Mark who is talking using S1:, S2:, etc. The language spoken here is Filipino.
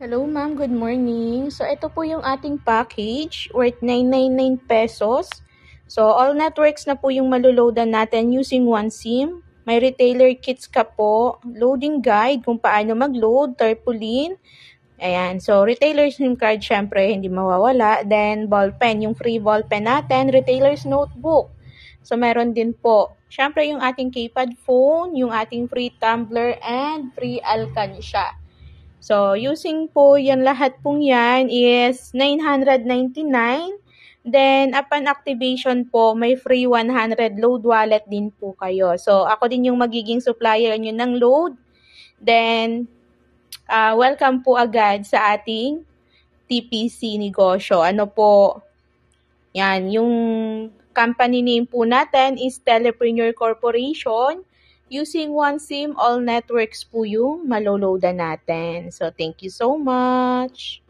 S1: Hello ma'am, good morning. So ito po yung ating package worth 999 pesos. So all networks na po yung maloloadan natin using one SIM. May retailer kits ka po, loading guide kung paano mag-load, tarpaulin. Ayan, so retailer SIM card syempre hindi mawawala. Then ballpen, yung free ballpen natin, retailer's notebook. So meron din po. Syempre yung ating keypad phone, yung ating free tumbler, and free alkansya. So, using po yan lahat pong yan is 999. Then, upon activation po, may free 100 load wallet din po kayo. So, ako din yung magiging supplier nyo ng load. Then, welcome po agad sa ating TPC negosyo. Ano po, yan, yung company name po natin is Telepreneur Corporation. Using one SIM, all networks po yung maloloadan natin. So, thank you so much.